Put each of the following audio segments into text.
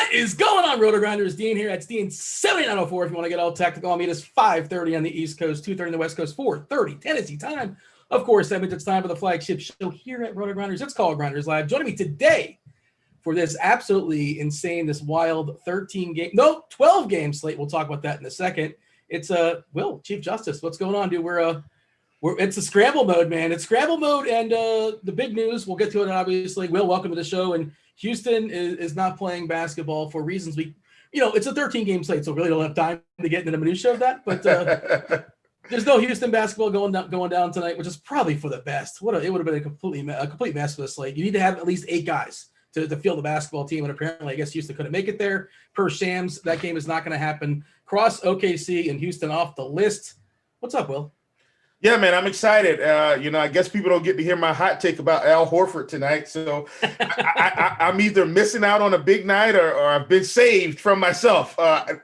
What is going on, Rotogrinders? Dean here. That's Dean7904 if you want to get all technical. I mean, it's 5:30 on the East Coast, 2:30 on the West Coast, 4:30 Tennessee time. Of course, that means it's time for the flagship show here at Rotogrinders. It's called Grinderslive. Joining me today for this absolutely insane, this wild 12 game slate. We'll talk about that in a second. It's Will, Chief Justice. What's going on, dude? It's a scramble mode, man. It's scramble mode, and the big news. We'll get to it, obviously. Will, welcome to the show. And Houston is not playing basketball for reasons it's a 13 game slate, so we really don't have time to get into the minutia of that. But there's no Houston basketball going down tonight, which is probably for the best. It would have been a complete mess for the slate. You need to have at least 8 guys to field the basketball team, and apparently, I guess Houston couldn't make it there. Per Shams, that game is not going to happen. Cross OKC and Houston off the list. What's up, Will? Yeah, man, I'm excited. I guess people don't get to hear my hot take about Al Horford tonight. So I'm either missing out on a big night or I've been saved from myself.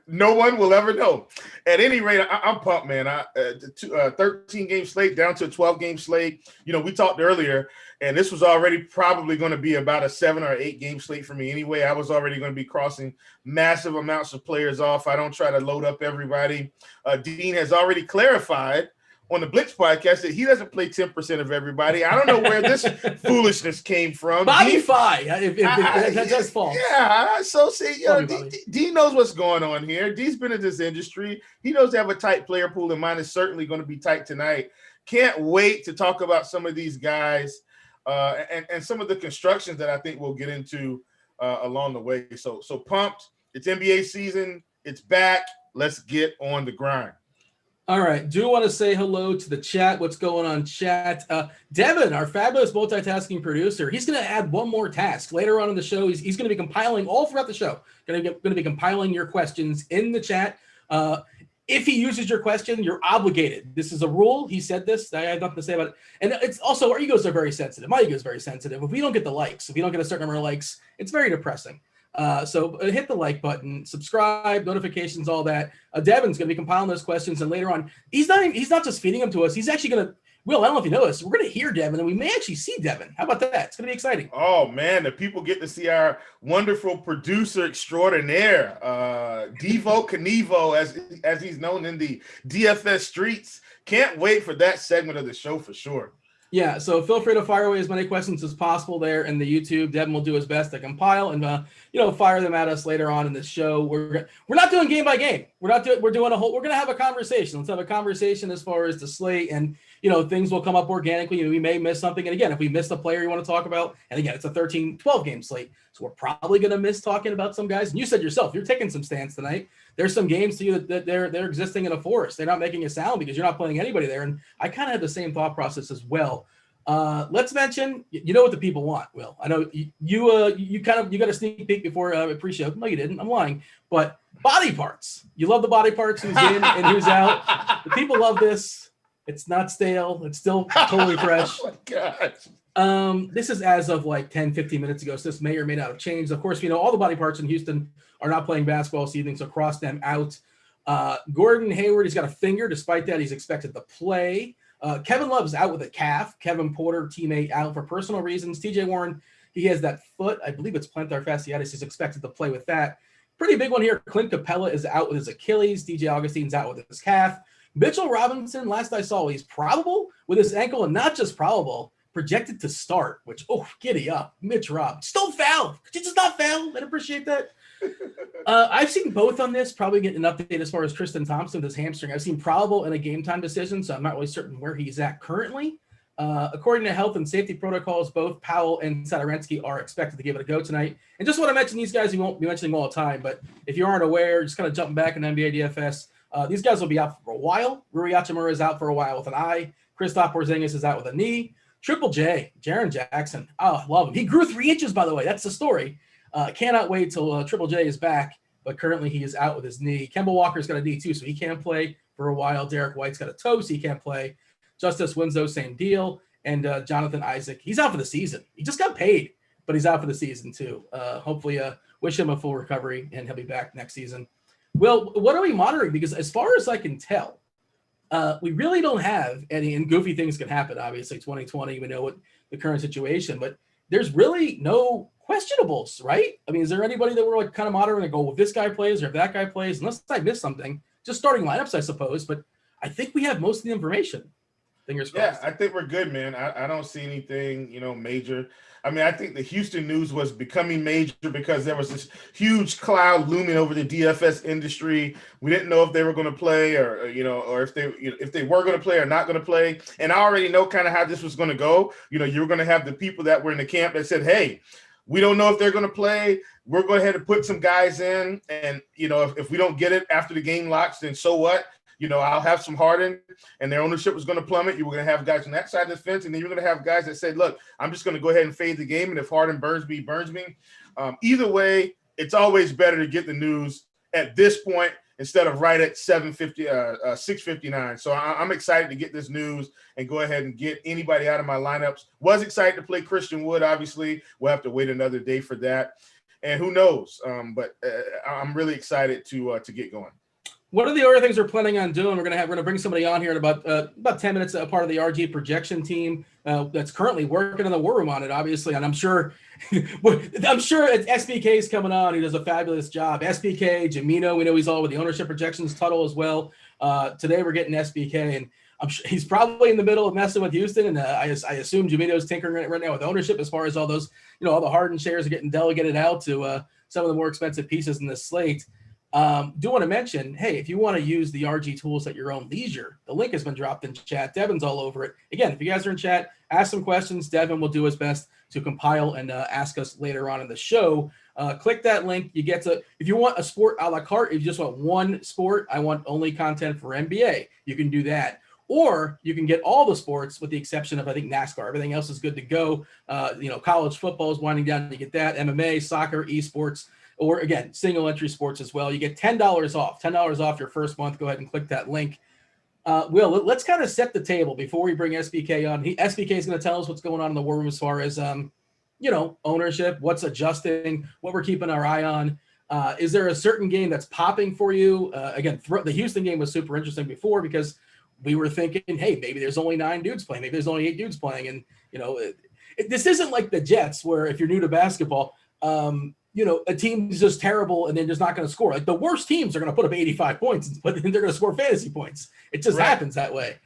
No one will ever know. At any rate, I'm pumped, man. 13-game slate down to a 12-game slate. We talked earlier, and this was already probably going to be about a 7 or 8 game slate for me anyway. I was already going to be crossing massive amounts of players off. I don't try to load up everybody. Dean has already clarified on the Blitz podcast that he doesn't play 10% of everybody. I don't know where this foolishness came from. Bobby Fi, if that does fall. Yeah, so see, D knows what's going on here. D's been in this industry. He knows they have a tight player pool, and mine is certainly going to be tight tonight. Can't wait to talk about some of these guys and some of the constructions that I think we'll get into along the way. So pumped. It's NBA season. It's back. Let's get on the grind. All right. Do want to say hello to the chat. What's going on, chat? Devin, our fabulous multitasking producer, he's going to add one more task later on in the show. He's going to be compiling all throughout the show. Going to be compiling your questions in the chat. If he uses your question, you're obligated. This is a rule. He said this. I have nothing to say about it. And it's also, our egos are very sensitive. My ego is very sensitive. If we don't get the likes, if we don't get a certain number of likes, it's very depressing. So hit the like button, subscribe, notifications, all that. Devin's going to be compiling those questions, and later on, he's not just feeding them to us. He's actually going to, Will, I don't know if you know this, we're going to hear Devin, and we may actually see Devin. How about that? It's going to be exciting. Oh, man, the people get to see our wonderful producer extraordinaire, Devo Knievo, as he's known in the DFS streets. Can't wait for that segment of the show for sure. Yeah, so feel free to fire away as many questions as possible there in the YouTube. Devin will do his best to compile and fire them at us later on in the show. We're not doing game by game. We're going to have a conversation. Let's have a conversation as far as the slate, and things will come up organically. We may miss something, and again, if we miss a player you want to talk about, and again, it's a 12 game slate, so we're probably going to miss talking about some guys. And you said yourself, you're taking some stands tonight. There's some games to you that they're existing in a forest. They're not making a sound because you're not playing anybody there. And I kind of have the same thought process as well. Let's mention, what the people want, Will. I know you got a sneak peek before pre-show. No, you didn't. I'm lying. But body parts. You love the body parts, who's in and who's out. The people love this. It's not stale. It's still totally fresh. Oh my gosh. This is as of like 10, 15 minutes ago, so this may or may not have changed. Of course, all the body parts in Houston are not playing basketball this evening, so cross them out. Gordon Hayward, he's got a finger. Despite that, he's expected to play. Kevin Love's out with a calf. Kevin Porter, teammate, out for personal reasons. TJ Warren, he has that foot. I believe it's plantar fasciitis. He's expected to play with that. Pretty big one here. Clint Capella is out with his Achilles. DJ Augustine's out with his calf. Mitchell Robinson, last I saw, he's probable with his ankle, and not just probable, projected to start, which, giddy up. Mitch Rob. Just don't foul. Could you just not foul? I'd appreciate that. I've seen both on this, probably get an update as far as Tristan Thompson with his hamstring. I've seen probable in a game time decision, so I'm not really certain where he's at currently. According to health and safety protocols, both Powell and Sadorensky are expected to give it a go tonight. And just want to mention these guys, we won't be mentioning all the time, but if you aren't aware, just kind of jumping back in NBA DFS, these guys will be out for a while. Rui Hachimura is out for a while with an eye. Kristaps Porzingis is out with a knee. Triple J, Jaren Jackson. Oh, I love him. He grew 3 inches, by the way. That's the story. Cannot wait till Triple J is back, but currently he is out with his knee. Kemba Walker's got a knee too, so he can't play for a while. Derek White's got a toe, so he can't play. Justice Winslow, same deal. And Jonathan Isaac, he's out for the season. He just got paid, but he's out for the season too. Hopefully wish him a full recovery, and he'll be back next season. Well, what are we monitoring? Because as far as I can tell, we really don't have any, and goofy things can happen, obviously, 2020, we know what the current situation, but there's really no questionables, right? I mean, is there anybody that we're like kind of monitoring and go, well, if this guy plays or if that guy plays, unless I missed something, just starting lineups, I suppose. But I think we have most of the information. Fingers crossed. Yeah, I think we're good, man. I don't see anything, major. I mean, I think the Houston news was becoming major because there was this huge cloud looming over the DFS industry. We didn't know if they were going to play or if they were going to play or not going to play. And I already know kind of how this was going to go. You're going to have the people that were in the camp that said, hey, we don't know if they're going to play. We're going ahead and put some guys in. And, if we don't get it after the game locks, then so what? I'll have some Harden, and their ownership was going to plummet. You were going to have guys on that side of the fence, and then you're going to have guys that said, look, I'm just going to go ahead and fade the game, and if Harden burns me, burns me. Either way, it's always better to get the news at this point instead of right at 6:59. So I'm excited to get this news and go ahead and get anybody out of my lineups. Was excited to play Christian Wood, obviously. We'll have to wait another day for that. And who knows? But I'm really excited to get going. What are the other things we're planning on doing? We're gonna bring somebody on here in about 10 minutes, a part of the RG projection team that's currently working in the war room on it, obviously. And I'm sure SBK is coming on. He does a fabulous job. SBK, Jamino, we know he's all with the ownership projections, Tuttle as well. Today we're getting SBK, and I'm sure he's probably in the middle of messing with Houston. And I assume Jamino's tinkering right now with ownership as far as all those, all the Harden shares are getting delegated out to some of the more expensive pieces in this slate. Do want to mention, hey, if you want to use the RG tools at your own leisure, the link has been dropped in chat. Devin's all over it. Again, if you guys are in chat, ask some questions. Devin will do his best to compile and ask us later on in the show. Click that link. You get to, if you want a sport a la carte, if you just want one sport, I want only content for NBA, you can do that. Or you can get all the sports with the exception of, I think, NASCAR. Everything else is good to go. College football is winding down. You get that. MMA, soccer, esports, or again, single entry sports as well. You get $10 off your first month. Go ahead and click that link. Will, let's kind of set the table before we bring SBK on. SBK is going to tell us what's going on in the war room as far as, ownership, what's adjusting, what we're keeping our eye on. Is there a certain game that's popping for you? Again, the Houston game was super interesting before because we were thinking, hey, maybe there's only 9 dudes playing. Maybe there's only 8 dudes playing. And, this isn't like the Jets where if you're new to basketball, a team's just terrible and they're just not going to score. Like the worst teams are going to put up 85 points, but then they're going to score fantasy points. It just happens that way.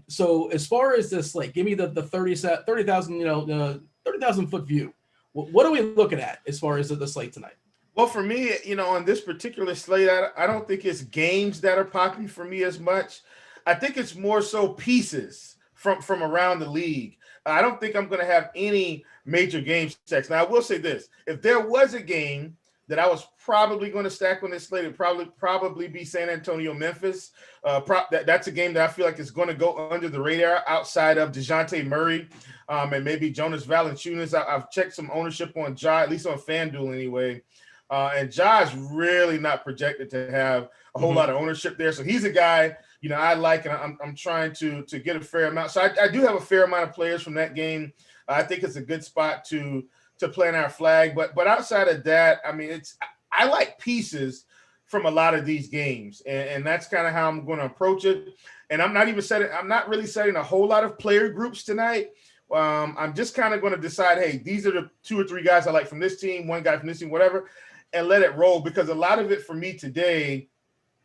So as far as this, like, give me the 30,000 foot view. What are we looking at as far as the slate tonight? Well, for me, on this particular slate, I don't think it's games that are popping for me as much. I think it's more so pieces from around the league. I don't think I'm going to have any major game stacks. Now, I will say this. If there was a game that I was probably going to stack on this slate, it'd probably be San Antonio, Memphis. That's a game that I feel like is going to go under the radar outside of DeJounte Murray and maybe Jonas Valanciunas. I've checked some ownership on Ja, at least on FanDuel anyway. And Ja's really not projected to have a whole lot of ownership there. So he's a guy, I like, and I'm trying to get a fair amount. So I do have a fair amount of players from that game. I think it's a good spot to plant our flag. But outside of that, I mean, I like pieces from a lot of these games. And that's kind of how I'm going to approach it. And I'm not really setting a whole lot of player groups tonight. I'm just kind of going to decide, hey, these are the 2 or 3 guys I like from this team, 1 guy from this team, whatever, and let it roll, because a lot of it for me today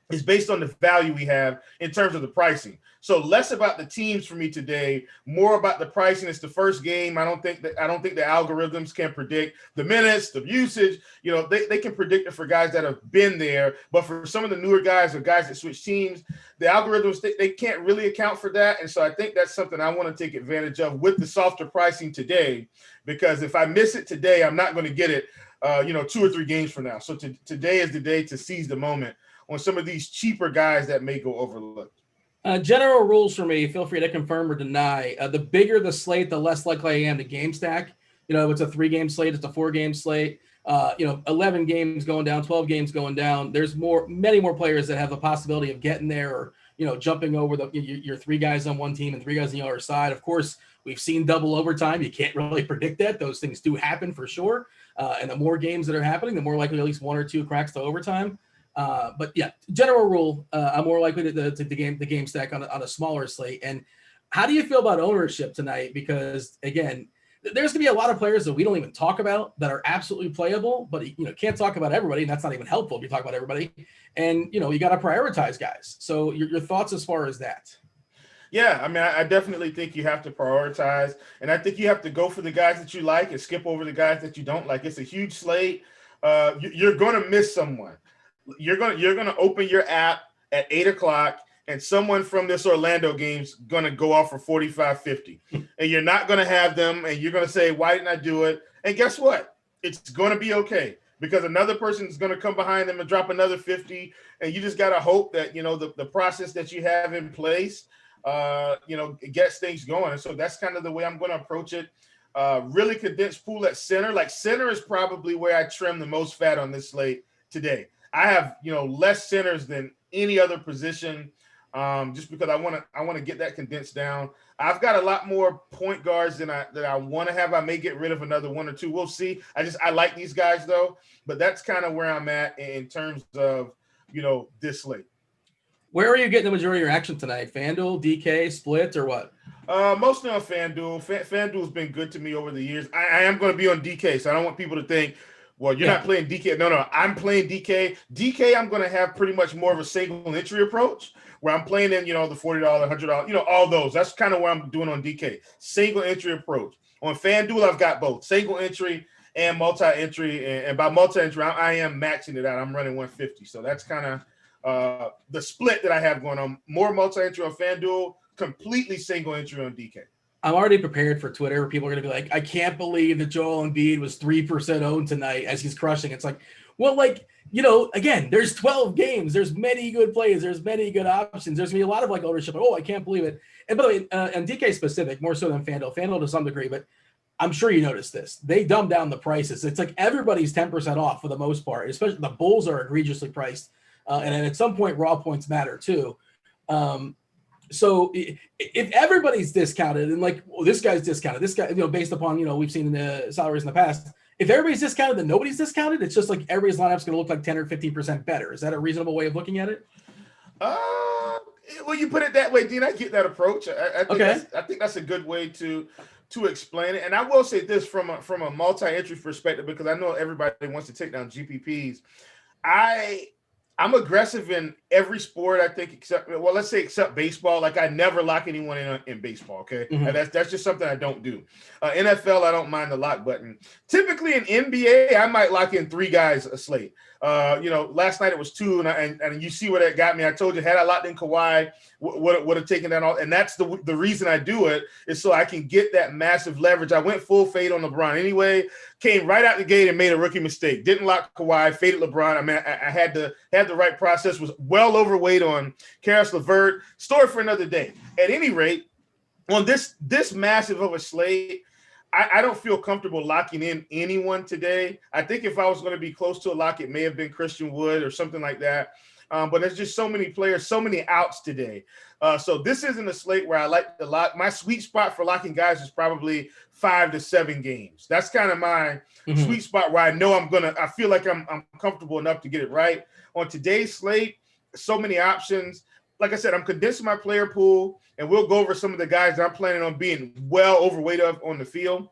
is based on the value we have in terms of the pricing. So less about the teams for me today, more about the pricing. It's the first game. I don't think the algorithms can predict the minutes, the usage. They can predict it for guys that have been there, but for some of the newer guys or guys that switch teams, the algorithms, they can't really account for that. And so I think that's something I want to take advantage of with the softer pricing today, because if I miss it today, I'm not going to get it 2 or 3 games from now. So today is the day to seize the moment on some of these cheaper guys that may go overlooked. General rules for me, feel free to confirm or deny. The bigger the slate, the less likely I am to game stack. It's a 3-game slate, it's a 4-game slate. 11 games going down, 12 games going down. There's many more players that have the possibility of getting there, or jumping over your 3 guys on one team and 3 guys on the other side. Of course, we've seen double overtime. You can't really predict that. Those things do happen for sure. And the more games that are happening, the more likely at least 1 or 2 cracks to overtime. But yeah, general rule, I'm more likely to the game stack on a smaller slate. And how do you feel about ownership tonight? Because again, there's going to be a lot of players that we don't even talk about that are absolutely playable, but can't talk about everybody, and that's not even helpful if you talk about everybody. And you got to prioritize guys. So your thoughts as far as that? Yeah, I mean, I definitely think you have to prioritize, and I think you have to go for the guys that you like and skip over the guys that you don't like. It's a huge slate. You're going to miss someone. You're going to open your app at 8:00, and someone from this Orlando game's going to go off for 45-50, and you're not going to have them, and you're going to say, "Why didn't I do it?" And guess what? It's going to be okay, because another person is going to come behind them and drop another 50, and you just got to hope that the process that you have in place it gets things going. And so that's kind of the way I'm going to approach it. Really condensed pool at center. Like, center is probably where I trim the most fat on this slate today. I have, less centers than any other position, just because I want to get that condensed down. I've got a lot more point guards than I want to have. I may get rid of another one or two. We'll see. I like these guys though, but that's kind of where I'm at in terms of, this slate. Where are you getting the majority of your action tonight? FanDuel, DK, split, or what? Mostly on FanDuel. FanDuel's been good to me over the years. I am going to be on DK, so I don't want people to think, well, you're not playing DK. No, I'm playing DK. DK, I'm going to have pretty much more of a single entry approach, where I'm playing in, the $40, $100, all those. That's kind of what I'm doing on DK. Single entry approach. On FanDuel, I've got both single entry and multi-entry. And by multi-entry, I am maxing it out. I'm running 150. So that's kind of the split that I have going on. More multi-entry on FanDuel, completely single entry on DK. I'm already prepared for Twitter, where people are going to be like, I can't believe that Joel Embiid was 3% owned tonight as he's crushing. It's like, well, again, there's 12 games. There's many good plays. There's many good options. There's going to be a lot of ownership. Oh, I can't believe it. And by the way, and DK specific, more so than FanDuel to some degree, but I'm sure you noticed this. They dumbed down the prices. It's like everybody's 10% off for the most part, especially the Bulls are egregiously priced. And then at some point, raw points matter too. So if everybody's discounted and this guy's discounted, this guy, based upon, we've seen in the salaries in the past, if everybody's discounted, then nobody's discounted. It's just like everybody's lineup's going to look like 10 or 15% better. Is that a reasonable way of looking at it? Well, you put it that way, Dean. I get that approach. I think that's a good way to explain it. And I will say this from a multi-entry perspective, because I know everybody wants to take down GPPs. I'm aggressive in every sport, I think, except baseball. Like, I never lock anyone in baseball, okay? Mm-hmm. And that's just something I don't do. NFL, I don't mind the lock button. Typically in NBA, I might lock in 3 guys a slate. Last night it was 2, and you see where that got me. I told you, had I locked in Kawhi, would have taken that all. And that's the reason I do it, is so I can get that massive leverage. I went full fade on LeBron anyway, came right out the gate and made a rookie mistake. Didn't lock Kawhi, faded LeBron. I mean, I had the right process, was well overweight on Karis LeVert. Story for another day. At any rate, on this massive of a slate, I don't feel comfortable locking in anyone today. I think if I was going to be close to a lock, it may have been Christian Wood or something like that. But there's just so many players, so many outs today. So this isn't a slate where I like to lock. My sweet spot for locking guys is probably 5 to 7 games. That's kind of my sweet spot, where I know I feel like I'm comfortable enough to get it right. On today's slate, so many options. Like I said, I'm condensing my player pool, and we'll go over some of the guys that I'm planning on being well overweight of on the field.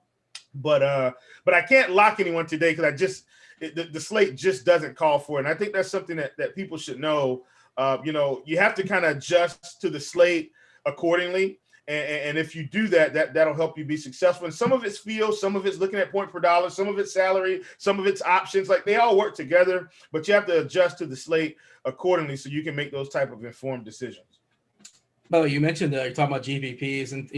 But I can't lock anyone today, because the slate just doesn't call for it. And I think that's something that people should know. You have to kind of adjust to the slate accordingly. And if you do that'll help you be successful. And some of it's feel, some of it's looking at point per dollar, some of it's salary, some of it's options. Like, they all work together, but you have to adjust to the slate accordingly so you can make those type of informed decisions. Well, you mentioned you're talking about GPPs and,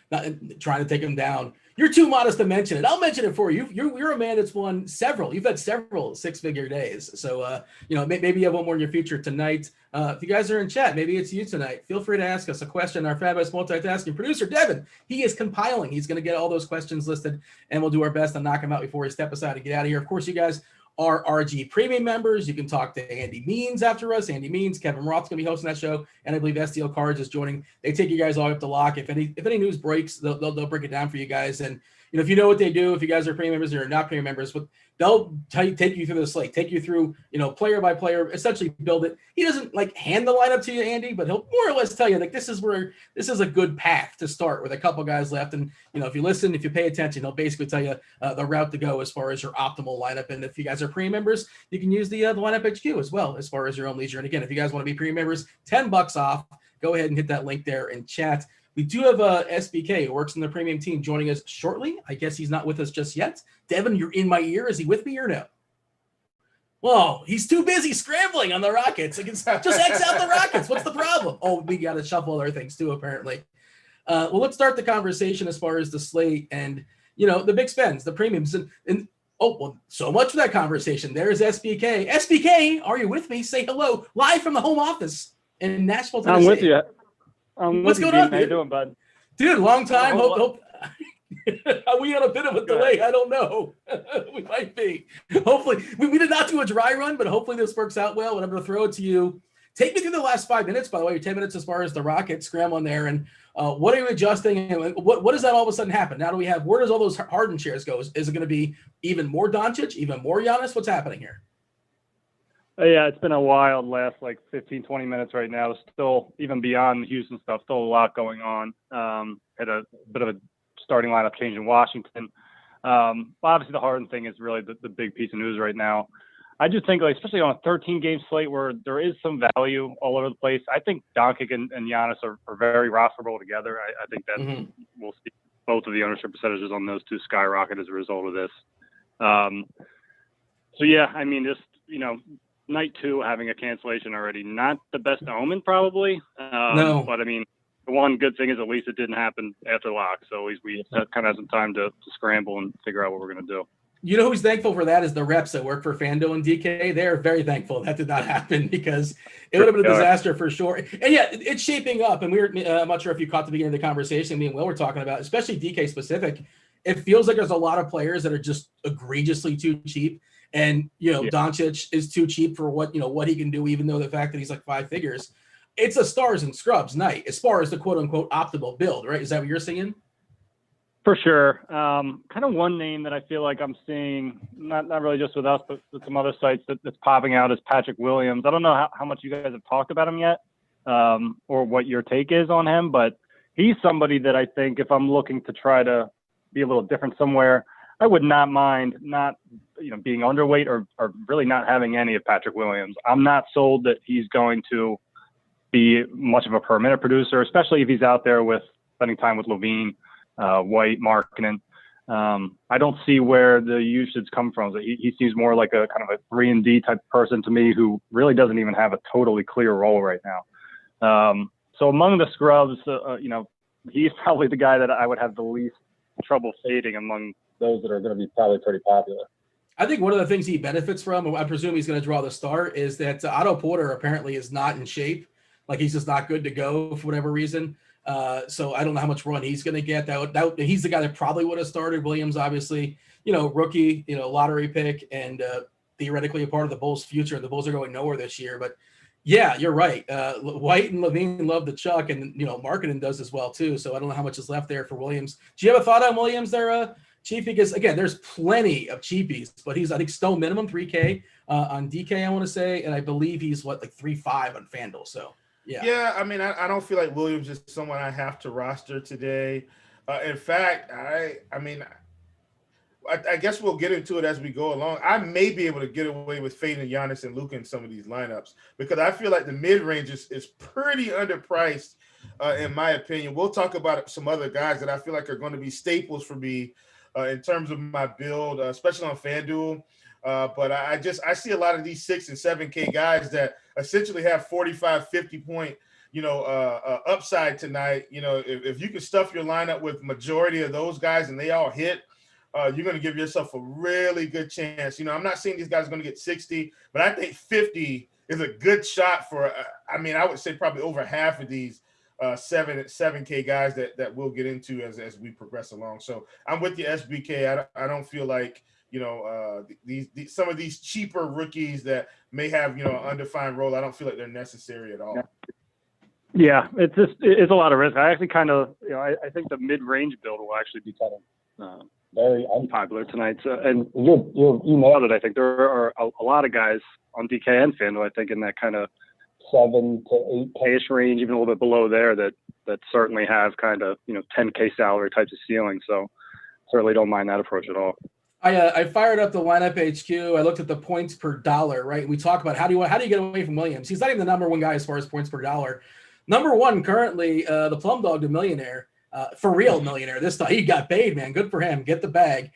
not trying to take them down. You're too modest to mention it. I'll mention it for you. You're a man that's won several. You've had several 6-figure days. So, maybe you have one more in your future tonight. If you guys are in chat, maybe it's you tonight. Feel free to ask us a question. Our fabulous multitasking producer, Devin, he is compiling. He's going to get all those questions listed, and we'll do our best to knock them out before we step aside and get out of here. Of course, you guys are RG Premium members. You can talk to Andy Means after us. Andy Means, Kevin Roth's going to be hosting that show, and I believe STL Cards is joining. They take you guys all up to lock. If any news breaks, they'll break it down for you guys. And if you know what they do, if you guys are premium members or not premium members, but they'll take you through the slate, take you through, player by player, essentially build it. He doesn't like hand the lineup to you, Andy, but he'll more or less tell you like this is a good path to start with a couple guys left. And if you listen, if you pay attention, he'll basically tell you the route to go as far as your optimal lineup. And if you guys are premium members, you can use the lineup HQ as well as far as your own leisure. And again, if you guys want to be premium members, $10 off. Go ahead and hit that link there in chat. We do have SBK who works in the premium team joining us shortly. I guess he's not with us just yet. Devin, you're in my ear. Is he with me or no? Whoa, he's too busy scrambling on the Rockets. Just X out the Rockets. What's the problem? Oh, we got to shuffle other things too, apparently. Well, let's start the conversation as far as the slate and, the big spends, the premiums. So much for that conversation. There's SBK. SBK, are you with me? Say hello. Live from the home office in Nashville, Tennessee. I'm with you. What's going on, How you doing, bud? Dude, long time. Hope. We had a bit of a delay. I don't know. We might be. Hopefully, we did not do a dry run, but hopefully this works out well. And I'm going to throw it to you. Take me through the last 5 minutes, by the way, 10 minutes as far as the Rockets scrambling there. And what are you adjusting? And what does that all of a sudden happen? Now where does all those Harden shares go? Is it going to be even more Doncic, even more Giannis? What's happening here? Yeah, it's been a wild last 15, 20 minutes right now. Still, even beyond the Houston stuff, still a lot going on. Had a bit of a starting lineup change in Washington. Obviously, the Harden thing is really the big piece of news right now. I just think, especially on a 13-game slate where there is some value all over the place, I think Doncic and Giannis are very rosterable together. I think that we'll see both of the ownership percentages on those two skyrocket as a result of this. So, yeah, I mean, just, night two having a cancellation already, not the best omen probably. No. But I mean, the one good thing is at least it didn't happen after lock. So we kind of have some time to scramble and figure out what we're going to do. You know who's thankful for that is the reps that work for Fanduel and DK. They're very thankful that did not happen because it would have been a disaster for sure. And yeah, it's shaping up. And I'm not sure if you caught the beginning of the conversation me and Will were talking about, especially DK specific. It feels like there's a lot of players that are just egregiously too cheap. And, Doncic is too cheap for what he can do, even though the fact that he's like 5 figures. It's a stars and scrubs night as far as the quote unquote optimal build, right? Is that what you're seeing? For sure. Kind of one name that I feel like I'm seeing, not really just with us, but with some other sites that's popping out is Patrick Williams. I don't know how much you guys have talked about him yet, or what your take is on him, but he's somebody that I think if I'm looking to try to be a little different somewhere, I would not mind being underweight or really not having any of Patrick Williams. I'm not sold that he's going to be much of a per minute producer, especially if he's out there with spending time with Levine, White, Markkanen. I don't see where the usage come from. He seems more like a kind of a 3-and-D type person to me who really doesn't even have a totally clear role right now. So among the scrubs, he's probably the guy that I would have the least trouble fading among those that are going to be probably pretty popular. I think one of the things he benefits from, I presume he's going to draw the start, is that Otto Porter apparently is not in shape. Like he's just not good to go for whatever reason. So I don't know how much run he's going to get. He's the guy that probably would have started. Williams, obviously, rookie, lottery pick, and theoretically a part of the Bulls' future. The Bulls are going nowhere this year. But yeah, you're right. White and Levine love the chuck, and Markkanen does as well too. So I don't know how much is left there for Williams. Do you have a thought on Williams there, Chief? Because again, there's plenty of cheapies, but he's I think still minimum 3K on DK. I want to say, and I believe he's 3.5 on Fanduel. So. Yeah. I mean, I don't feel like Williams is someone I have to roster today. In fact, I guess we'll get into it as we go along. I may be able to get away with fading Giannis and Luca in some of these lineups because I feel like the mid-range is pretty underpriced, in my opinion. We'll talk about some other guys that I feel like are going to be staples for me in terms of my build, especially on FanDuel. But I see a lot of these 6 and 7K guys that essentially have 45, 50 point, upside tonight. If you can stuff your lineup with majority of those guys and they all hit, you're going to give yourself a really good chance. I'm not saying these guys are going to get 60, but I think 50 is a good shot for, I would say probably over half of these 7K guys that we'll get into as we progress along. So I'm with you, SBK. I don't feel like, these some of these cheaper rookies that may have, an undefined role. I don't feel like they're necessary at all. Yeah, it's a lot of risk. I actually kind of, I think the mid-range build will actually be kind of very unpopular tonight. So, and you nailed it. I think there are a lot of guys on DK and Fanduel, I think, in that kind of 7 to 8K-ish range, even a little bit below there, that certainly have kind of, 10K salary types of ceiling. So certainly don't mind that approach at all. I fired up the lineup HQ. I looked at the points per dollar, right? We talk about how do you get away from Williams? He's not even the number one guy as far as points per dollar. Number one currently, the Plum Dog, the millionaire, for real millionaire. This time he got paid, man. Good for him. Get the bag.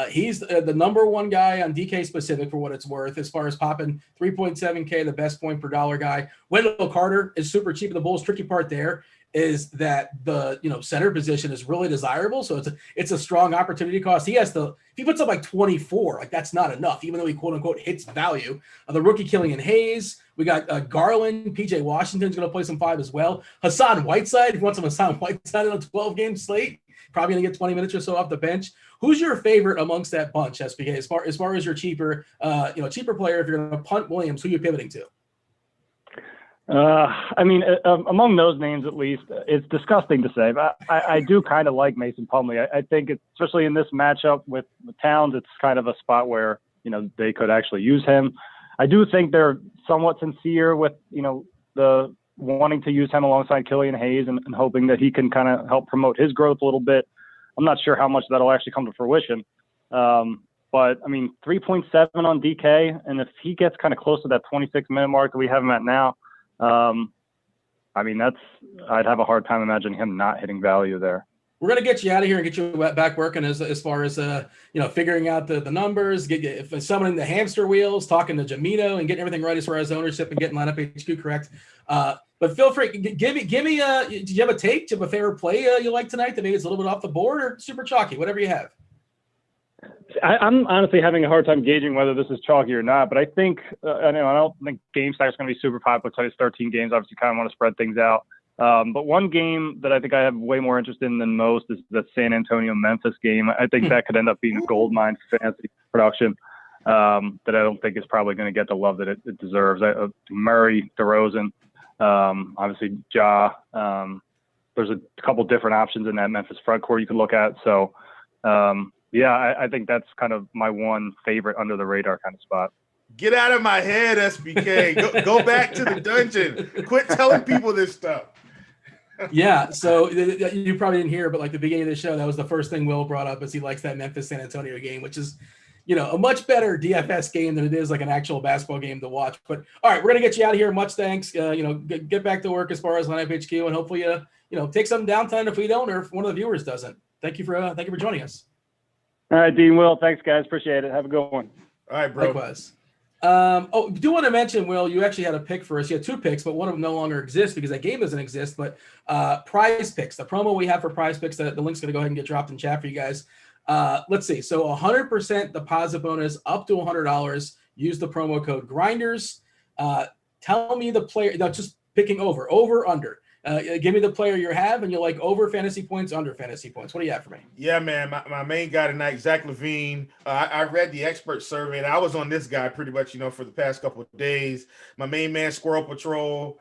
He's the number one guy on DK specific for what it's worth as far as popping 3.7K, the best point per dollar guy. Wendell Carter is super cheap. The Bulls' tricky part there is that the center position is really desirable, so it's a strong opportunity cost. If he puts up like 24, like that's not enough, even though he quote unquote hits value. The rookie Killian Hayes, we got Garland, PJ Washington's going to play some 5 as well. Hassan Whiteside, if you want some Hassan Whiteside on a 12-game slate, probably going to get 20 minutes or so off the bench. Who's your favorite amongst that bunch, SBK? As far as your cheaper player, if you're going to punt Williams, who are you pivoting to? Among those names, at least, it's disgusting to say, but I do kind of like Mason Plumlee. I think especially in this matchup with Towns, it's kind of a spot where, they could actually use him. I do think they're somewhat sincere with, the wanting to use him alongside Killian Hayes and hoping that he can kind of help promote his growth a little bit. I'm not sure how much that'll actually come to fruition. But 3.7 on DK. And if he gets kind of close to that 26-minute mark that we have him at now, I'd have a hard time imagining him not hitting value there. We're going to get you out of here and get you back working as far as, figuring out the numbers, if summoning the hamster wheels, talking to Jamino and getting everything right as far as ownership and getting lineup HQ correct. But feel free, give me, do you have a take? Do you have a favorite play you like tonight that maybe it's a little bit off the board or super chalky, whatever you have? I'm honestly having a hard time gauging whether this is chalky or not, but I think, I don't think game stack is going to be super popular. It's 13 games. Obviously, kind of want to spread things out. But one game that I think I have way more interest in than most is the San Antonio-Memphis game. I think that could end up being a gold mine for fantasy production that I don't think is probably going to get the love that it deserves. Murray, DeRozan, obviously Ja. There's a couple different options in that Memphis front court you could look at. So, I think that's kind of my one favorite under the radar kind of spot. Get out of my head, SBK. Go back to the dungeon. Quit telling people this stuff. Yeah, so you probably didn't hear, but like the beginning of the show, that was the first thing Will brought up, is he likes that Memphis San Antonio game, which is, a much better DFS game than it is like an actual basketball game to watch. But all right, we're gonna get you out of here. Much thanks. Get back to work as far as lineup HQ, and hopefully take some downtime if we don't, or if one of the viewers doesn't. Thank you for joining us. All right, Dean, Will, thanks guys, appreciate it. Have a good one. All right, bro. Likewise. Do want to mention, Will, you actually had a pick for us. You had 2 picks, but one of them no longer exists because that game doesn't exist. But Prize Picks, the promo we have for Prize Picks, the link's going to go ahead and get dropped in chat for you guys. Let's see. So 100% deposit bonus up to $100. Use the promo code Grinders. Tell me the player. No, just picking over, under. Give me the player you have, and you like over fantasy points, under fantasy points. What do you have for me? Yeah, man, my main guy tonight, Zach LaVine. I read the expert survey, and I was on this guy pretty much, for the past couple of days. My main man, Squirrel Patrol.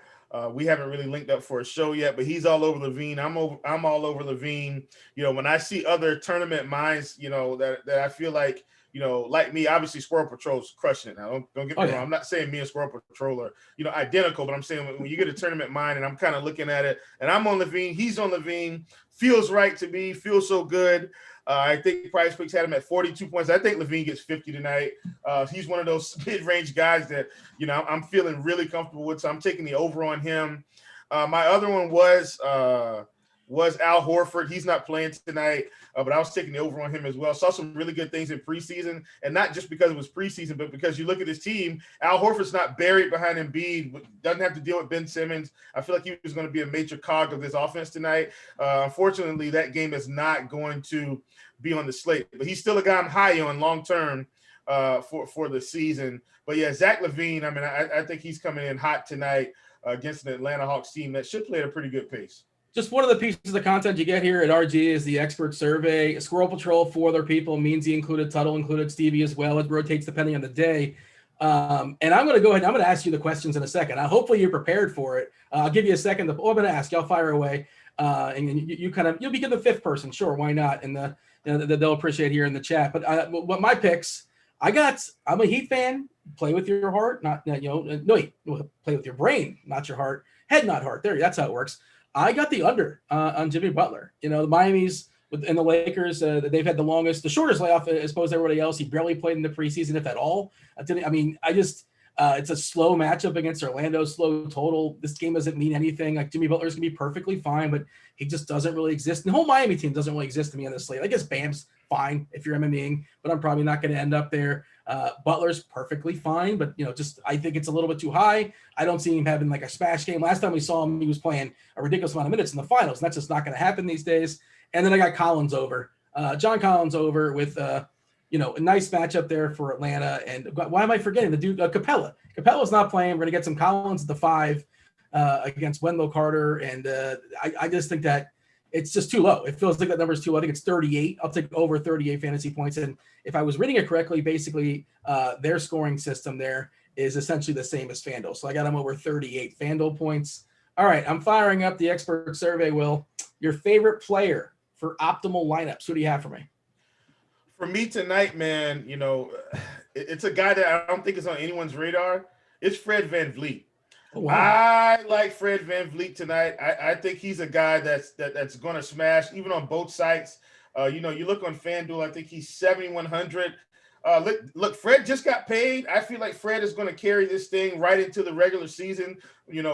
We haven't really linked up for a show yet, but he's all over LaVine. I'm all over LaVine. When I see other tournament minds, that I feel like, like me, obviously Squirrel Patrol's crushing it. Now, don't get me wrong. I'm not saying me and Squirrel Patrol are, identical, but I'm saying when you get a tournament mind and I'm kind of looking at it and I'm on LaVine, he's on LaVine, feels right to me, feels so good. I think Prize Picks had him at 42 points. I think LaVine gets 50 tonight. He's one of those mid-range guys that, I'm feeling really comfortable with, so I'm taking the over on him. My other one was Al Horford. He's not playing tonight, but I was taking the over on him as well. Saw some really good things in preseason, and not just because it was preseason, but because you look at his team, Al Horford's not buried behind Embiid, doesn't have to deal with Ben Simmons. I feel like he was going to be a major cog of this offense tonight. Unfortunately, that game is not going to be on the slate, but he's still a guy I'm high on long-term for the season. But yeah, Zach LaVine, I think he's coming in hot tonight against an Atlanta Hawks team that should play at a pretty good pace. Just one of the pieces of content you get here at RG is the expert survey. Squirrel Patrol, 4 other people, Meansy included, Tuttle included, Stevie as well. It rotates depending on the day. And I'm going to go ahead. I'm going to ask you the questions in a second. Hopefully you're prepared for it. I'll give you a second. I'm going to ask you. I'll fire away. And you'll be the 5th person. Sure, why not? And that they'll appreciate here in the chat. But what my picks, I'm a Heat fan. Play with your heart, not play with your brain, not your heart. Head, not heart. That's how it works. I got the under on Jimmy Butler. The Miami's and the Lakers, they've had the shortest layoff as opposed to everybody else. He barely played in the preseason, if at all. It's a slow matchup against Orlando, slow total. This game doesn't mean anything. Like, Jimmy Butler's going to be perfectly fine, but he just doesn't really exist. And the whole Miami team doesn't really exist to me on this slate. I guess Bam's fine if you're MMEing, but I'm probably not going to end up there. Butler's perfectly fine, but I think it's a little bit too high. I don't see him having like a smash game. Last time we saw him, he was playing a ridiculous amount of minutes in the finals, and that's just not going to happen these days. And then I got Collins over, John Collins over with a nice matchup there for Atlanta. And why am I forgetting the dude, Capella? Capella's not playing. We're going to get some Collins at the 5 against Wendell Carter. And I just think that it's just too low. It feels like that number is too low. I think it's 38. I'll take over 38 fantasy points. And if I was reading it correctly, basically their scoring system there is essentially the same as Fanduel. So I got them over 38 Fanduel points. All right, I'm firing up the expert survey, Will. Your favorite player for optimal lineups. Who do you have for me? For me tonight, man, it's a guy that I don't think is on anyone's radar. It's Fred VanVleet. Oh, wow. I like Fred VanVleet tonight. I think he's a guy that's going to smash even on both sites. You look on FanDuel, I think he's 7,100. Look, Fred just got paid. I feel like Fred is going to carry this thing right into the regular season,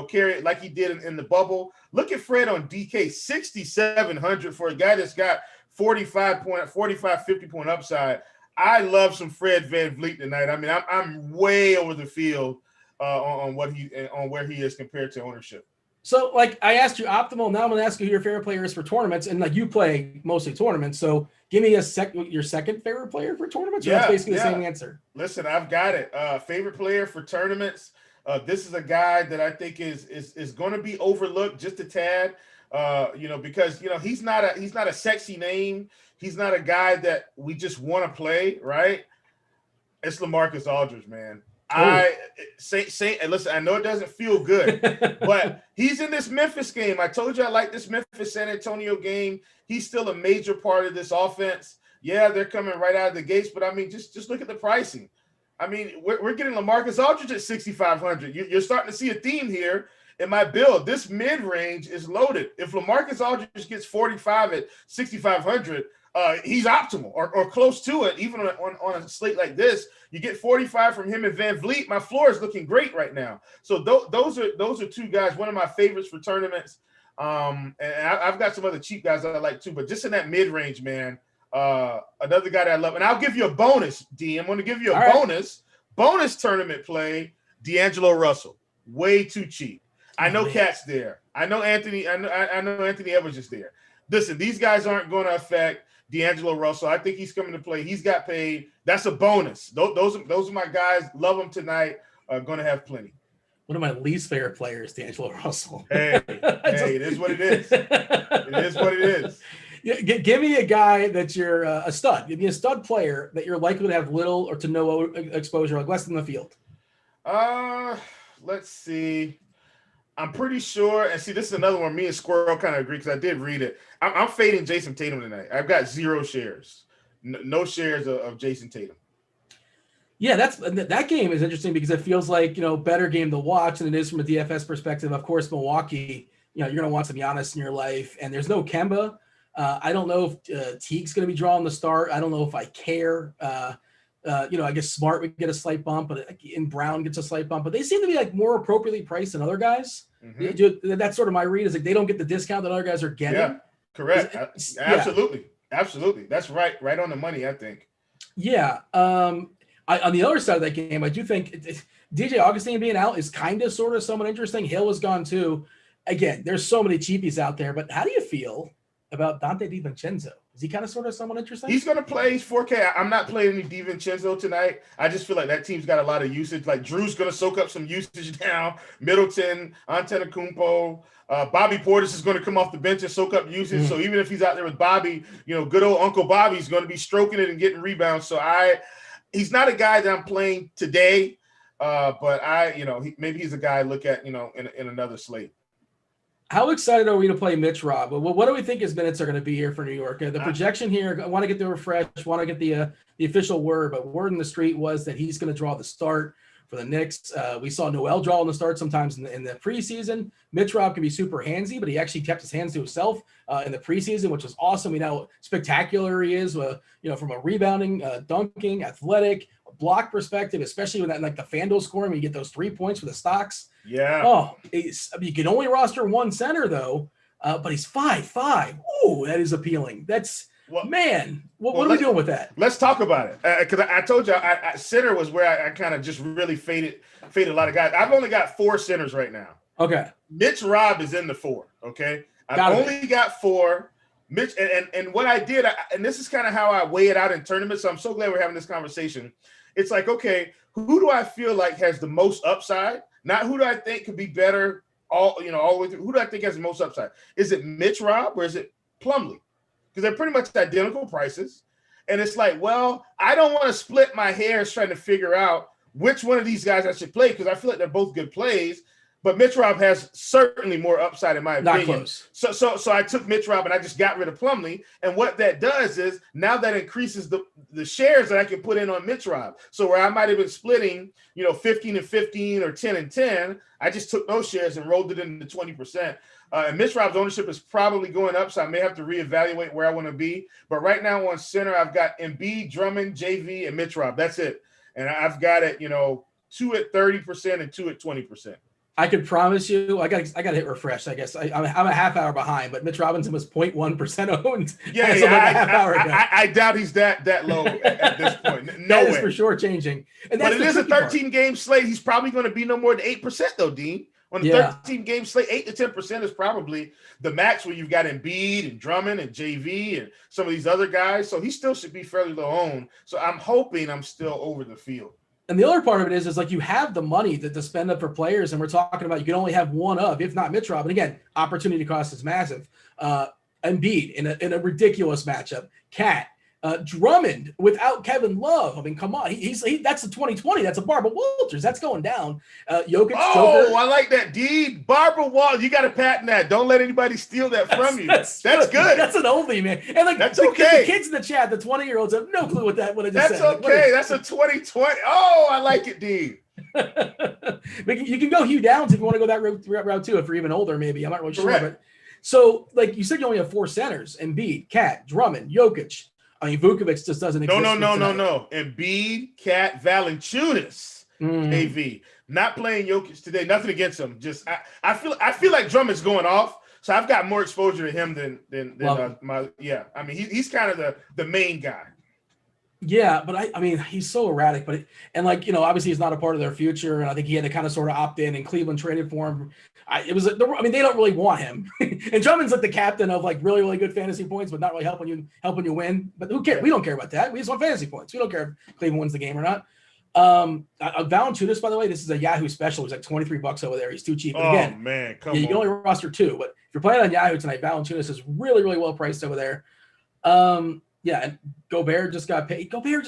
carry it like he did in the bubble. Look at Fred on DK, 6,700 for a guy that's got 45, 50 point upside. I love some Fred VanVleet tonight. I mean, I'm way over the field on where he is compared to ownership. So, like, I asked you optimal. Now I'm going to ask you who your favorite player is for tournaments, and like, you play mostly tournaments. So, give me your second favorite player for tournaments. That's basically the same answer. Listen, I've got it. Favorite player for tournaments. This is a guy that I think is going to be overlooked just a tad. Because he's not a sexy name. He's not a guy that we just want to play, right? It's Lamarcus Aldridge, man. Listen, I know it doesn't feel good, but he's in this Memphis game. I told you I like this Memphis San Antonio game. He's still a major part of this offense. Yeah, they're coming right out of the gates, but I mean, just look at the pricing. I mean, we're getting Lamarcus Aldridge at 6,500. You're starting to see a theme here. In my build, this mid-range is loaded. If Lamarcus Aldridge gets 45 at 6,500, he's optimal or close to it. Even on a slate like this, you get 45 from him and VanVleet. My floor is looking great right now. So those are two guys, one of my favorites for tournaments. And I've got some other cheap guys that I like too. But just in that mid-range, man, another guy that I love. And I'll give you a bonus, D. I'm going to give you a bonus tournament play, Deangelo Russell. Way too cheap. I know Cat's there. I know Anthony. I know Anthony Edwards is there. Listen, these guys aren't going to affect Deangelo Russell. I think he's coming to play. He's got paid. That's a bonus. Those are my guys. Love them tonight. Going to have plenty. One of my least favorite players, Deangelo Russell. Hey, it is what it is. It is what it is. Yeah, give me a guy that you're a stud. Give me a stud player that you're likely to have little or to no exposure, like less than the field. Let's see. I'm pretty sure, and see, this is another one. Me and Squirrel kind of agree because I did read it. I'm fading Jason Tatum tonight. I've got 0 shares, no shares of Jason Tatum. Yeah, that game is interesting because it feels like better game to watch than it is from a DFS perspective. Of course, Milwaukee. You're going to want some Giannis in your life, and there's no Kemba. I don't know if Teague's going to be drawing the start. I don't know if I care. I guess Smart would get a slight bump, and Brown gets a slight bump, but they seem to be like more appropriately priced than other guys. Mm-hmm. That's sort of my read, is like they don't get the discount that other guys are getting. Yeah, correct. Absolutely. That's right on the money, I think. Yeah. On the other side of that game, I do think DJ Augustine being out is kind of sort of someone interesting. Hill is gone too. Again, there's so many cheapies out there, but how do you feel about Dante DiVincenzo? Is he kind of sort of someone interesting? He's going to play. He's 4K. I'm not playing any DiVincenzo tonight. I just feel like that team's got a lot of usage. Like Drew's going to soak up some usage now. Middleton, Antetokounmpo, Bobby Portis is going to come off the bench and soak up usage. Mm-hmm. So even if he's out there with Bobby, good old Uncle Bobby's going to be stroking it and getting rebounds. So he's not a guy that I'm playing today, but maybe he's a guy I look at, in another slate. How excited are we to play Mitch Rob? Well, what do we think his minutes are going to be here for New York? The projection here, I want to get the refresh, want to get the official word, but word in the street was that he's going to draw the start for the Knicks. We saw Noel draw in the start sometimes in the preseason. Mitch Rob can be super handsy, but he actually kept his hands to himself in the preseason, which was awesome. We know how spectacular he is, from a rebounding, dunking, athletic, block perspective, especially with that, like the Fanduel scoring, when you get those 3 points for the stocks. Yeah. Oh, you can only roster one center though, but he's 5'5". Oh, that is appealing. That's what are we doing with that? Let's talk about it, because I told you center was where I kind of just really faded a lot of guys. I've only got 4 centers right now. Okay. Mitch Rob is in the 4. Okay. I've only got 4. Mitch, and what I did, and this is kind of how I weigh it out in tournaments. So I'm so glad we're having this conversation. It's like, okay, who do I feel like has the most upside? Not who do I think could be better all the way through. Who do I think has the most upside? Is it Mitch Rob or is it Plumlee? Because they're pretty much identical prices. And it's like, well, I don't want to split my hairs trying to figure out which one of these guys I should play, because I feel like they're both good plays. But Mitch Rob has certainly more upside in my opinion. Not close. So I took Mitch Rob and I just got rid of Plumlee. And what that does is now that increases the shares that I can put in on Mitch Rob. So where I might have been splitting, 15 and 15 or 10 and 10, I just took those shares and rolled it into 20%. And Mitch Rob's ownership is probably going up, so I may have to reevaluate where I want to be. But right now on center, I've got Embiid, Drummond, JV, and Mitch Rob. That's it. And I've got it, 2 at 30% and 2 at 20%. I could promise you, I got to hit refresh. I guess I'm a half hour behind, but Mitch Robinson was 0.1% owned. I doubt he's that low at this point. No that way. is for sure changing. And but it is a 13-game slate. He's probably going to be no more than 8% though, Dean. On the 13-game slate, 8 to 10% is probably the max where you've got Embiid and Drummond and JV and some of these other guys. So he still should be fairly low owned. So I'm hoping I'm still over the field. And the other part of it is like you have the money to spend up for players, and we're talking about you can only have one of, if not Mitch Rob. And again, opportunity cost is massive. Embiid in a ridiculous matchup. Cat. Drummond without Kevin Love. I mean, come on. That's the 2020. That's a Barbara Walters. That's going down. Jokic. Oh, Joker. I like that, D. Barbara Walters. You got to patent that. Don't let anybody steal that from you. That's good. That's an oldie, man. And like that's The okay. kids in the chat, the 20-year-olds have no clue what I just that's said. That's okay. That's a 2020. Oh, I like it, D. You can go Hugh Downs if you want to go that route too. If you're even older, maybe. I'm not really Correct. sure. But so, like you said, you only have 4 centers: Embiid, Cat, Drummond, Jokic. I mean, Vukovic just doesn't exist. No. Embiid, Cat, Valanciunas, AV. Not playing Jokic today. Nothing against him. Just I feel like Drummond's going off, so I've got more exposure to him than my. Yeah, I mean he's kind of the main guy. Yeah, but I mean he's so erratic. But obviously he's not a part of their future, and I think he had to kind of sort of opt in. And Cleveland traded for him. They don't really want him. And Drummond's like the captain of like really, really good fantasy points, but not really helping you win. But who cares? We don't care about that. We just want fantasy points. We don't care if Cleveland wins the game or not. Valanciunas, by the way, this is a Yahoo special. He's like $23 over there. He's too cheap. But again, man, you can only roster 2. But if you're playing on Yahoo tonight, Valanciunas is really, really well priced over there. And Gobert just got paid. Gobert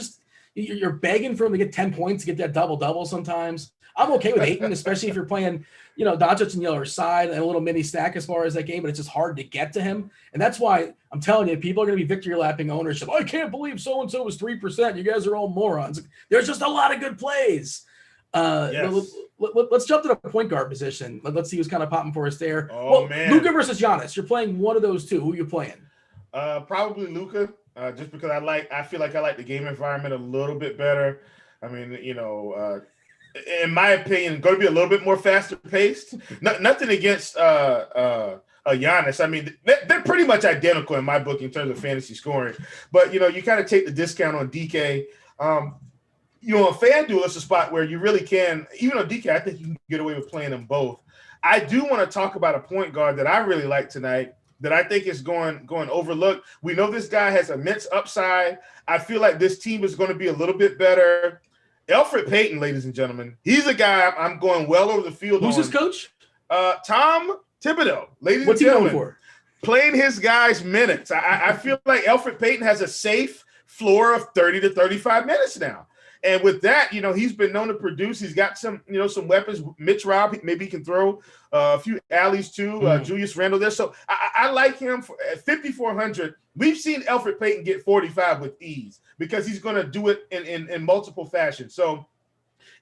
you're begging for him to get 10 points to get that double-double sometimes. I'm okay with Ayton, especially if you're playing, Doncic on the other side and a little mini stack as far as that game, but it's just hard to get to him. And that's why I'm telling you, people are going to be victory lapping ownership. I can't believe so-and-so was 3%. You guys are all morons. There's just a lot of good plays. Yes. Let's jump to the point guard position. Let's see who's kind of popping for us there. Man. Luca versus Giannis. You're playing one of those two. Who are you playing? Probably Luca, just because I feel like I like the game environment a little bit better. I mean, in my opinion, going to be a little bit more faster paced. Nothing against Giannis. I mean, they're pretty much identical in my book in terms of fantasy scoring. But you kind of take the discount on DK. On FanDuel, it's a spot where you really can. Even on DK, I think you can get away with playing them both. I do want to talk about a point guard that I really like tonight, that I think is going overlooked. We know this guy has immense upside. I feel like this team is going to be a little bit better. Alfred Payton, ladies and gentlemen, he's a guy I'm going well over the field. Who's his coach? Tom Thibodeau, ladies What's and gentlemen. He known for? Playing his guys minutes. I feel like Alfred Payton has a safe floor of 30 to 35 minutes now. And with that, he's been known to produce. He's got some weapons. Mitch Robb, maybe he can throw a few alleys too. Julius Randle there. So I like him at 5,400. We've seen Alfred Payton get 45 with ease because he's going to do it in multiple fashions. So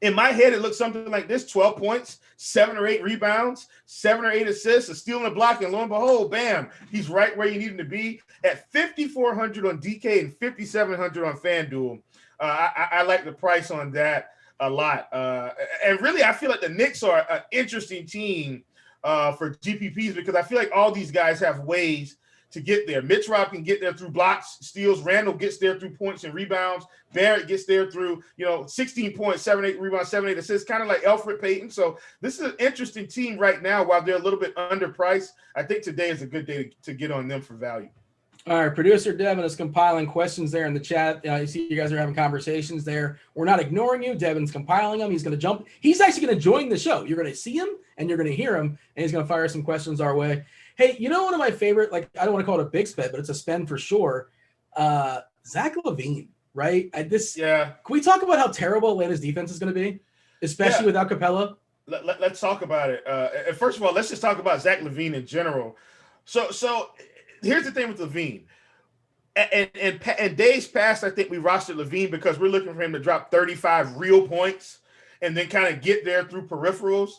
in my head, it looks something like this: 12 points, 7 or 8 rebounds, 7 or 8 assists, a steal and a block, and lo and behold, bam, he's right where you need him to be at 5,400 on DK and 5,700 on FanDuel. I like the price on that a lot. And really, I feel like the Knicks are an interesting team for GPPs because I feel like all these guys have ways to get there. Mitch Robb can get there through blocks, steals. Randall gets there through points and rebounds. Barrett gets there through, 16 points, 7, 8 rebounds, 7, 8 assists, kind of like Alfred Payton. So this is an interesting team right now while they're a little bit underpriced. I think today is a good day to get on them for value. All right, producer Devin is compiling questions there in the chat. You see you guys are having conversations there. We're not ignoring you. Devin's compiling them. He's going to jump. He's actually going to join the show. You're going to see him and you're going to hear him, and he's going to fire some questions our way. Hey, one of my favorite, I don't want to call it a big spend, but it's a spend for sure. Zach LaVine, right? Can we talk about how terrible Atlanta's defense is going to be, especially without Capella? Let's talk about it. And first of all, let's just talk about Zach LaVine in general. So here's the thing with LaVine. And days past, I think we rostered LaVine because we're looking for him to drop 35 real points and then kind of get there through peripherals.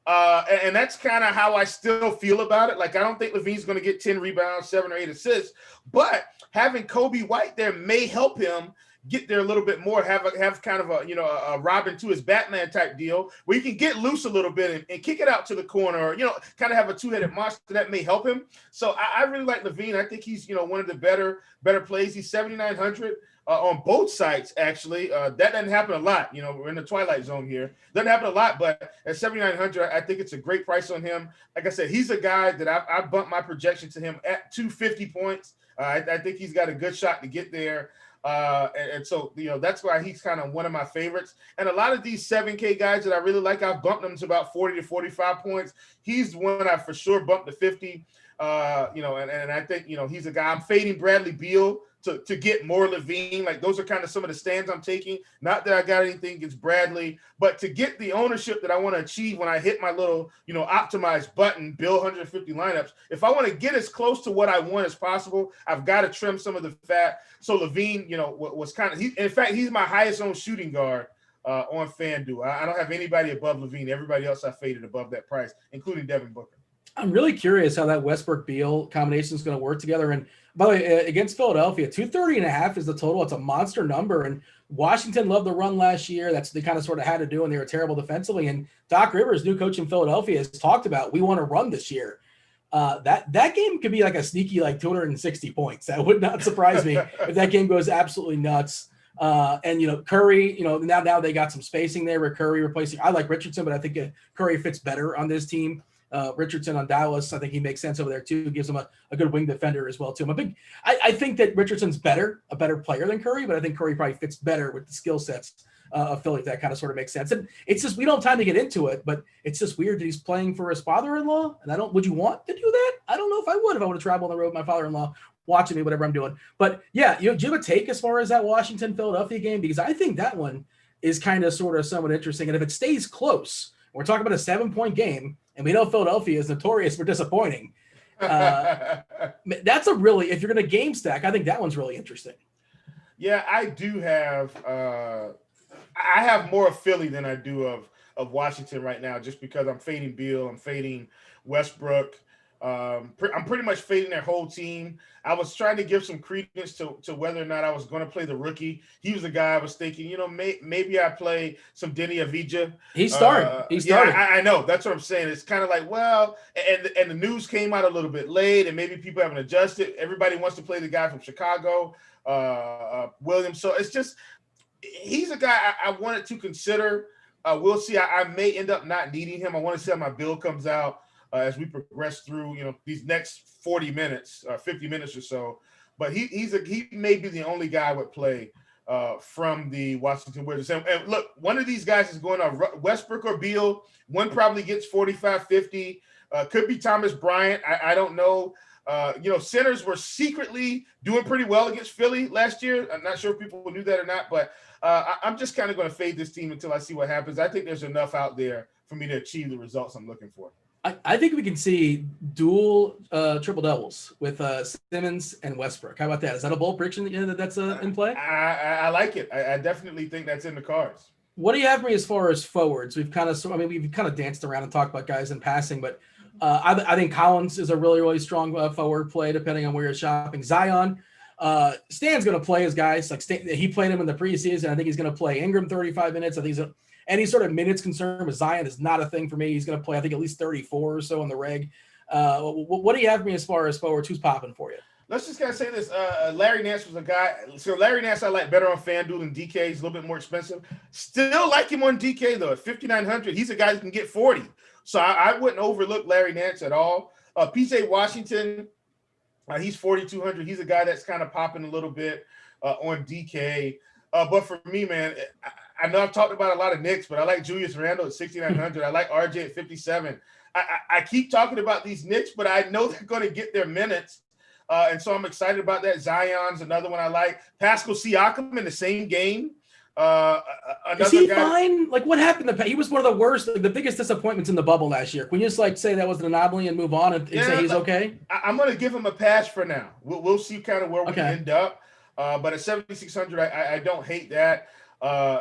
And that's kind of how I still feel about it. I don't think LaVine's going to get 10 rebounds, 7 or 8 assists, but having Kobe White there may help him get there a little bit more, have kind of a Robin to his Batman type deal where you can get loose a little bit and kick it out to the corner or, kind of have a two-headed monster that may help him. So I really like LaVine. I think he's, one of the better plays. He's 7,900 on both sites, actually. That doesn't happen a lot. We're in the twilight zone here. Doesn't happen a lot, but at 7,900, I think it's a great price on him. Like I said, he's a guy that I bumped my projection to him at 250 points. I think he's got a good shot to get there. And so, that's why he's kind of one of my favorites. And a lot of these 7K guys that I really like, I've bumped them to about 40 to 45 points. He's the one I for sure bumped to 50. And I think, he's a guy. I'm fading Bradley Beal to get more LaVine. Those are kind of some of the stands I'm taking. Not that I got anything against Bradley, but to get the ownership that I want to achieve when I hit my little, optimized button, build 150 lineups. If I want to get as close to what I want as possible, I've got to trim some of the fat. So LaVine, was kind of, in fact, he's my highest owned shooting guard on FanDuel. I don't have anybody above LaVine. Everybody else I faded above that price, including Devin Booker. I'm really curious how that Westbrook-Beal combination is going to work together. And by the way, against Philadelphia, 230.5 is the total. It's a monster number. And Washington loved the run last year. That's they kind of sort of had to do, and they were terrible defensively. And Doc Rivers, new coach in Philadelphia, has talked about we want to run this year. That game could be like a sneaky 260 points. That would not surprise me if that game goes absolutely nuts. And Curry, now they got some spacing there with Curry replacing. I like Richardson, but I think Curry fits better on this team. Richardson on Dallas, I think he makes sense over there too. Gives him a good wing defender as well too. I think that Richardson's a better player than Curry, but I think Curry probably fits better with the skill sets of Philly. That kind of sort of makes sense. And it's just we don't have time to get into it, but it's just weird that he's playing for his father-in-law. And would you want to do that? I don't know if I would to travel on the road with my father-in-law watching me, whatever I'm doing. But yeah, do you have a take as far as that Washington Philadelphia game? Because I think that one is kind of sort of somewhat interesting. And if it stays close, we're talking about a 7-point game. And we know Philadelphia is notorious for disappointing. That's if you're going to game stack, I think that one's really interesting. Yeah, I do have I have more of Philly than I do of Washington right now, just because I'm fading Beal, I'm fading Westbrook. I'm pretty much fading their whole team. I was trying to give some credence to whether or not I was going to play the rookie. He was the guy I was thinking, maybe I play some Denny Avdija. He's starting. Yeah, I know. That's what I'm saying. It's kind of like, and the news came out a little bit late, and maybe people haven't adjusted. Everybody wants to play the guy from Chicago, Williams. So it's just, he's a guy I wanted to consider. We'll see. I may end up not needing him. I want to see how my bill comes out as we progress through, these next 40 minutes, 50 minutes or so. But he may be the only guy I would play from the Washington Wizards. And look, one of these guys is going on Westbrook or Beal. One probably gets 45, 50. Could be Thomas Bryant. I don't know. Centers were secretly doing pretty well against Philly last year. I'm not sure if people knew that or not, but I'm just kind of going to fade this team until I see what happens. I think there's enough out there for me to achieve the results I'm looking for. I think we can see dual triple doubles with Simmons and Westbrook. How about that? Is that a bold prediction that's in play? I like it. I definitely think that's in the cards. What do you have for me as far as forwards? We've kind of danced around and talked about guys in passing, but I think Collins is a really, really strong forward play, depending on where you're shopping. Zion, Stan's going to play his guys. Like he played him in the preseason. I think he's going to play Ingram 35 minutes. I think any sort of minutes concern with Zion is not a thing for me. He's going to play, I think, at least 34 or so in the reg. What do you have for me as far as forwards? Who's popping for you? Let's just kind of say this. Larry Nance was a guy. So Larry Nance I like better on FanDuel than DK. He's a little bit more expensive. Still like him on DK, though. At 5,900, he's a guy that can get 40. So I wouldn't overlook Larry Nance at all. PJ Washington, he's 4,200. He's a guy that's kind of popping a little bit on DK. But for me, man, I know I've talked about a lot of Knicks, but I like Julius Randle at 6,900. I like RJ at 57. I keep talking about these Knicks, but I know they're going to get their minutes. And so I'm excited about that. Zion's another one I like. Pascal Siakam in the same game. Is he fine? Like, what happened? He was one of the worst, the biggest disappointments in the bubble last year. Can you just say that was an anomaly and move on and say he's okay? I'm going to give him a pass for now. We'll see kind of where we end up. But at 7,600, I don't hate that.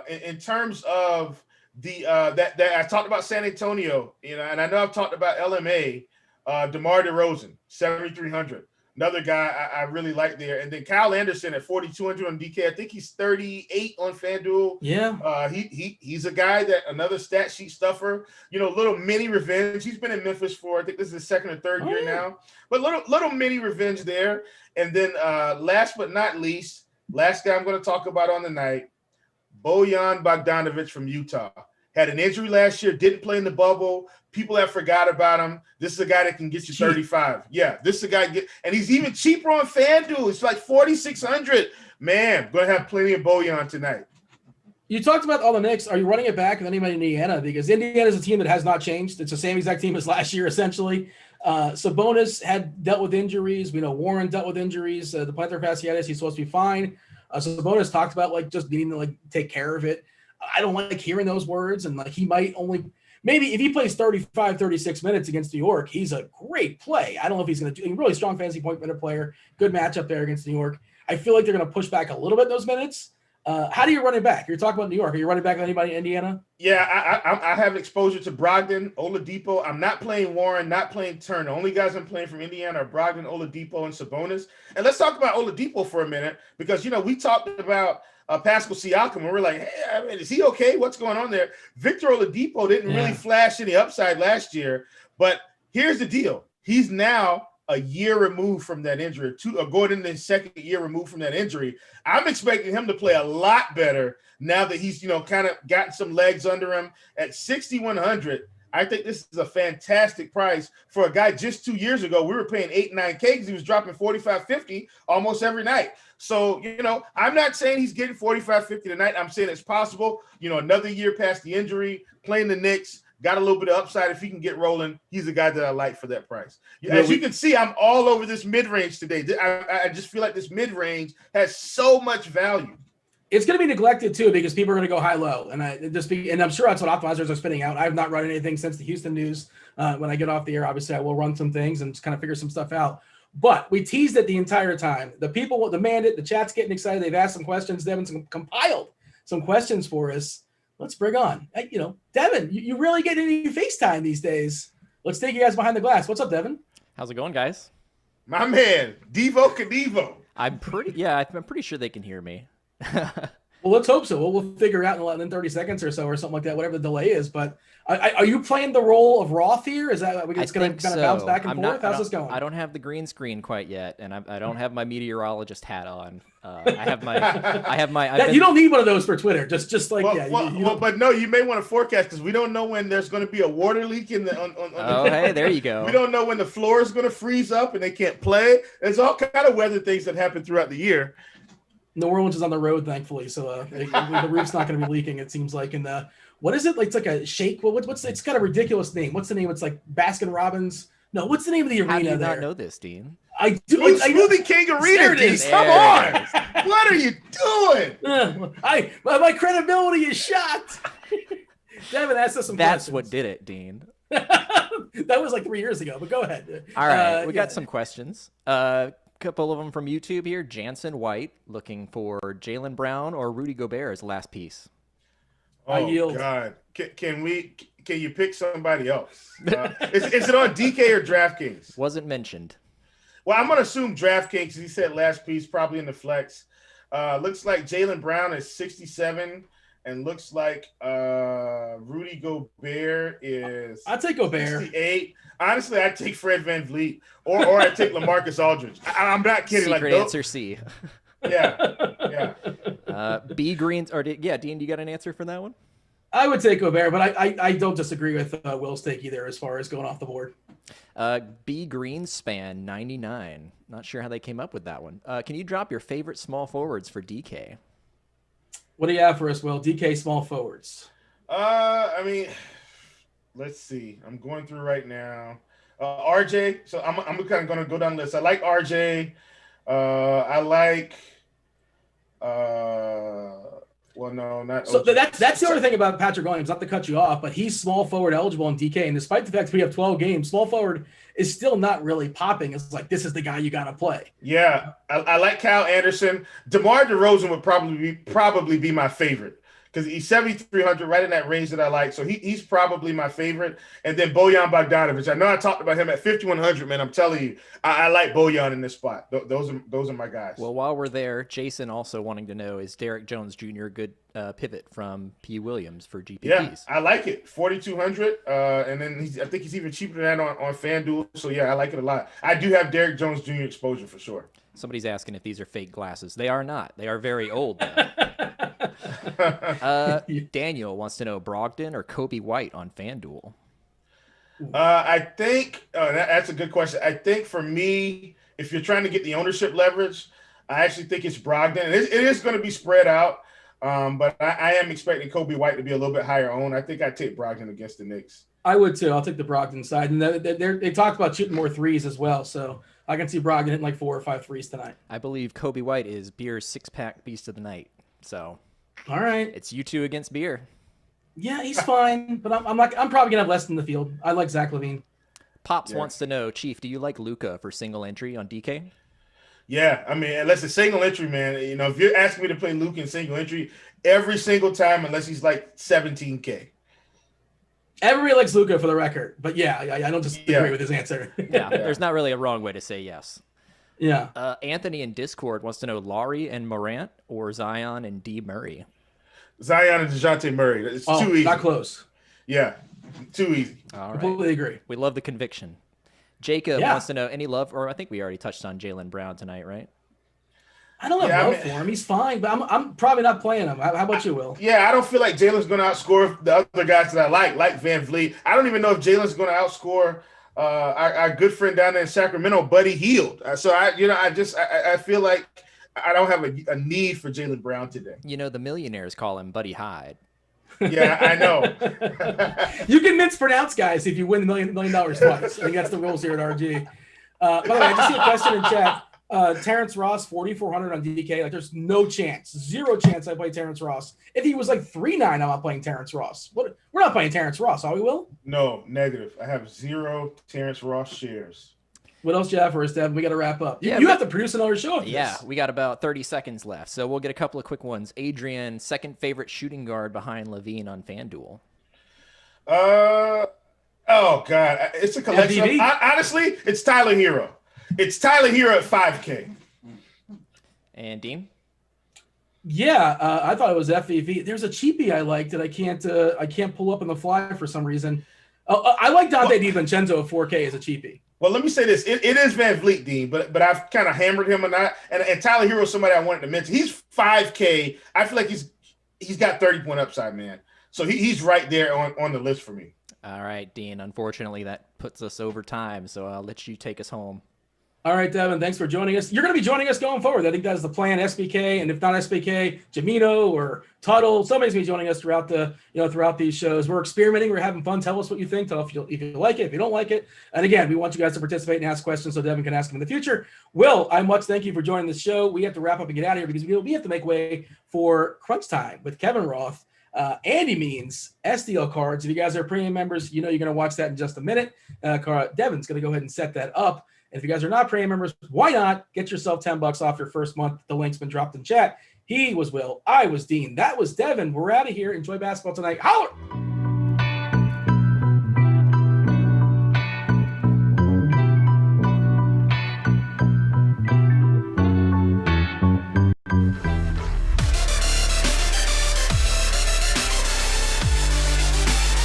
In terms of the that I talked about San Antonio, and I know I've talked about LMA, DeMar DeRozan, 7,300. Another guy I really like there. And then Kyle Anderson at 4,200 on DK. I think he's 38 on FanDuel. Yeah. He's a guy that another stat sheet stuffer, little mini revenge. He's been in Memphis for, I think this is his second or third year now. But little mini revenge there. And then last but not least, last guy I'm going to talk about on the night, Bojan Bogdanovic from Utah. Had an injury last year, didn't play in the bubble. People have forgot about him. This is a guy that can get you 35. Yeah, this is a guy, and he's even cheaper on FanDuel. It's like 4,600. Man, going to have plenty of Bojan tonight. You talked about all the Knicks. Are you running it back with anybody in Indiana? Because Indiana is a team that has not changed. It's the same exact team as last year, essentially. Sabonis had dealt with injuries. We know Warren dealt with injuries. The plantar fasciitis, he's supposed to be fine. Sabonis talked about just needing to take care of it. I don't like hearing those words, and he might only maybe if he plays 35, 36 minutes against New York, he's a great play. I don't know if he's going to do a really strong fantasy point minute player. Good matchup there against New York. I feel like they're going to push back a little bit those minutes. How do you run it back? You're talking about New York. Are you running back with anybody in Indiana? Yeah, I have exposure to Brogden, Oladipo. I'm not playing Warren, not playing Turner. Only guys I'm playing from Indiana are Brogden, Oladipo, and Sabonis. And let's talk about Oladipo for a minute because, we talked about Pascal Siakam, and we're like, hey, is he okay? What's going on there? Victor Oladipo didn't really flash any upside last year, but here's the deal. He's now a year removed from that injury, going into his second year removed from that injury. I'm expecting him to play a lot better now that he's, kind of gotten some legs under him at 6,100. I think this is a fantastic price for a guy just 2 years ago. We were paying 8, 9K because he was dropping 45, 50 almost every night. So, I'm not saying he's getting 45, 50 tonight. I'm saying it's possible, another year past the injury, playing the Knicks, got a little bit of upside. If he can get rolling, he's a guy that I like for that price. As you can see, I'm all over this mid-range today. I just feel like this mid-range has so much value. It's going to be neglected too because people are going to go high-low, and I'm sure that's what optimizers are spinning out. I have not run anything since the Houston news. When I get off the air, obviously I will run some things and just kind of figure some stuff out. But we teased it the entire time. The people will demand it. The chat's getting excited. They've asked some questions. Devin's compiled some questions for us. Let's bring on. Devin, you really get any FaceTime these days. Let's take you guys behind the glass. What's up, Devin? How's it going, guys? My man, Devo Cadivo. I'm pretty sure they can hear me. Well, let's hope so. We'll figure it out in 30 seconds or so or something like that, whatever the delay is. But are you playing the role of Roth here? Is that it's going to kind of bounce back and forth? How's this going? I don't have the green screen quite yet, and I don't have my meteorologist hat on. I have my. You don't need one of those for Twitter. Just like but no, you may want to forecast because we don't know when there's going to be a water leak in the. Hey, there you go. We don't know when the floor is going to freeze up and they can't play. There's all kind of weather things that happen throughout the year. New Orleans is on the road, thankfully, so the roof's not going to be leaking. It seems like. And what is it? It's like a shake. Well, it's got a ridiculous name. What's the name? It's like Baskin Robbins No, what's the name of the How do arena you there? not know this, Dean? I do. Smoothie King There Arena, it Dean. is. Come There on. it is. What are you doing? My credibility is shot. Devin asked us some That's questions. what did it, Dean. That was like 3 years ago, but go ahead. All right, we yeah. got some questions. Couple of them from YouTube here. Jansen White looking for Jaylen Brown or Rudy Gobert as last piece. I yield. God. Can you pick somebody else? Is it on DK or DraftKings? Wasn't mentioned. Well, I'm going to assume DraftKings. He said last piece, probably in the flex. Looks like Jaylen Brown is 67, and looks like Rudy Gobert is I'll take Gobert. 68. Honestly, I'd take Fred VanVleet or I'd take Lamarcus Aldridge. I'm not kidding. Secret answer C. Yeah. B Greens or Dean, you got an answer for that one? I would take Gobert, but I don't disagree with Will's take either as far as going off the board. B Greenspan 99. Not sure how they came up with that one. Can you drop your favorite small forwards for DK? What do you have for us, Will? DK small forwards. I mean, let's see. I'm going through right now. RJ. So I'm kind of going to go down the list. I like RJ. I like. Well, no, not. So OG. that's the other thing about Patrick Williams. Not to cut you off, but he's small forward eligible in DK, and despite the fact we have 12 games, small forward is still not really popping. It's like this is the guy you got to play. Yeah, I like Kyle Anderson. DeMar DeRozan would probably be my favorite because he's 7,300, right in that range that I like. So he's probably my favorite. And then Bojan Bogdanovic. I know I talked about him at 5,100, man. I'm telling you, I like Bojan in this spot. Those are my guys. Well, while we're there, Jason also wanting to know, is Derek Jones Jr. a good pivot from P. Williams for GPPs? Yeah, I like it. 4,200. And then I think he's even cheaper than that on FanDuel. So, yeah, I like it a lot. I do have Derek Jones Jr. exposure for sure. Somebody's asking if these are fake glasses. They are not. They are very old, though. Daniel wants to know Brogden or Kobe White on FanDuel. I think that's a good question. I think for me, if you're trying to get the ownership leverage, I actually think it's Brogdon. It is going to be spread out, but I am expecting Kobe White to be a little bit higher owned. I think I'd take Brogdon against the Knicks. I would too. I'll take the Brogdon side, and they talked about shooting more threes as well. So I can see Brogdon hitting like 4 or 5 threes tonight. I believe Kobe White is Beer's six-pack beast of the night. So, all right, it's you two against Beer. Yeah, he's fine, but I'm probably gonna have less in the field. I like Zach LaVine. Pops wants to know, Chief, do you like Luca for single entry on DK? Yeah, I mean, unless it's single entry, man. You know, if you're asking me to play Luca in single entry every single time, unless he's like 17K. Everybody likes Luca for the record, but yeah, I don't disagree with his answer. Yeah, there's not really a wrong way to say yes. Yeah. Anthony in Discord wants to know Laurie and Morant or Zion and D. Murray. Zion and DeJounte Murray. It's too easy. Not close. Yeah, too easy. All right. Completely agree. We love the conviction. Jacob wants to know any love, or I think we already touched on Jaylen Brown tonight, right? I don't have love for him. He's fine, but I'm probably not playing him. How about you, Will? Yeah, I don't feel like Jalen's going to outscore the other guys that I like VanVleet. I don't even know if Jalen's going to outscore our good friend down there in Sacramento, Buddy Hield. So I feel like I don't have a need for Jaylen Brown today. You know, the millionaires call him Buddy Hyde. Yeah, I know. You can mispronounce guys if you win $1 million twice. I think that's the rules here at RG. By the way, I just see a question in chat. Terrence Ross, 4,400 on DK. Like, there's no chance, zero chance I play Terrence Ross. If he was like 3.9, I'm not playing Terrence Ross. We're not playing Terrence Ross, are we, Will? No, negative. I have 0 Terrence Ross shares. What else do you have for us, Devin? We got to wrap up. Yeah, you have to produce another show. Yeah, we got about 30 seconds left, so we'll get a couple of quick ones. Adrian, second favorite shooting guard behind Levine on FanDuel. Oh God, it's a collection. Honestly, it's Tyler Hero. It's Tyler Hero at 5K. And Dean? Yeah, I thought it was FEV. There's a cheapie I like that I can't pull up on the fly for some reason. I like Dante DiVincenzo at 4K as a cheapie. Well, let me say this. It is VanVleet, Dean, but I've kind of hammered him on that. And Tyler Hero is somebody I wanted to mention. He's 5K. I feel like he's got 30-point upside, man. So he's right there on the list for me. All right, Dean. Unfortunately, that puts us over time, so I'll let you take us home. All right, Devin, thanks for joining us. You're going to be joining us going forward. I think that's the plan, SBK, and if not SBK, Jamino or Tuttle, somebody's going to be joining us throughout these shows. We're experimenting. We're having fun. Tell us what you think. Tell if you like it, if you don't like it. And again, we want you guys to participate and ask questions so Devin can ask them in the future. Will, I much thank you for joining the show. We have to wrap up and get out of here because we have to make way for Crunch Time with Kevin Roth, Andy Means, SDL Cards. If you guys are premium members, you're going to watch that in just a minute. Devin's going to go ahead and set that up. And if you guys are not premium members, why not get yourself $10 off your first month? The link's been dropped in chat. He was Will. I was Dean. That was Devin. We're out of here. Enjoy basketball tonight. Holler!